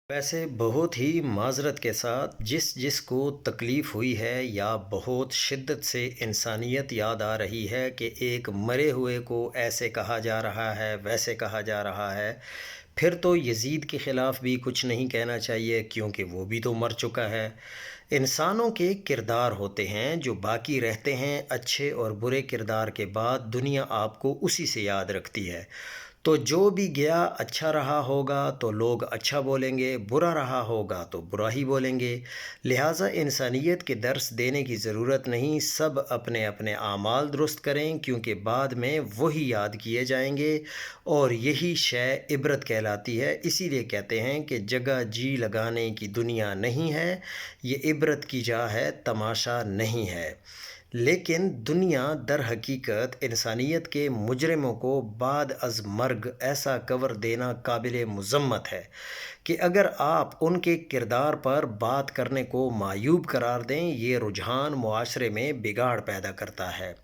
वैसे बहुत ही माज़रत के साथ जिस जिस को तकलीफ़ हुई है या बहुत शिद्दत से इंसानियत याद आ रही है कि एक मरे हुए को ऐसे कहा जा रहा है, वैसे कहा जा रहा है, फिर तो यज़ीद के ख़िलाफ़ भी कुछ नहीं कहना चाहिए क्योंकि वो भी तो मर चुका है। इंसानों के किरदार होते हैं जो बाकी रहते हैं, अच्छे और बुरे किरदार के बाद दुनिया आपको उसी से याद रखती है। तो जो भी गया अच्छा रहा होगा तो लोग अच्छा बोलेंगे, बुरा रहा होगा तो बुरा ही बोलेंगे। लिहाजा इंसानियत के दर्स देने की ज़रूरत नहीं, सब अपने अपने आमाल दुरुस्त करें क्योंकि बाद में वही याद किए जाएंगे और यही शय इबरत कहलाती है। इसीलिए कहते हैं कि जगह जी लगाने की दुनिया नहीं है, ये इबरत की जा है, तमाशा नहीं है। लेकिन दुनिया दर हकीकत इंसानियत के मुजरिमों को बाद अज़ मर्ग ऐसा कवर देना काबिल मज़म्मत है कि अगर आप उनके किरदार पर बात करने को मायूब करार दें, ये रुझान मुआशरे में बिगाड़ पैदा करता है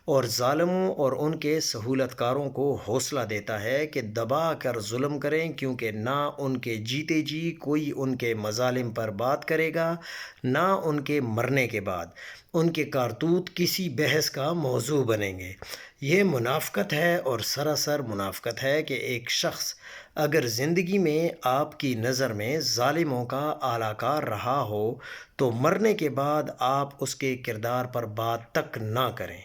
और ज़ालिमों और उनके सहूलतकारों को हौसला देता है कि दबा कर जुल्म करें क्योंकि ना उनके जीते जी कोई उनके मज़ालिम पर बात करेगा, ना उनके मरने के बाद उनके कारतूत किसी बहस का मौजू बनेंगे। ये मुनाफ़कत है और सरासर मुनाफ़कत है कि एक शख्स अगर ज़िंदगी में आपकी नज़र में ज़ालिमों का आलाकार रहा हो तो मरने के बाद आप उसके किरदार पर बात तक ना करें।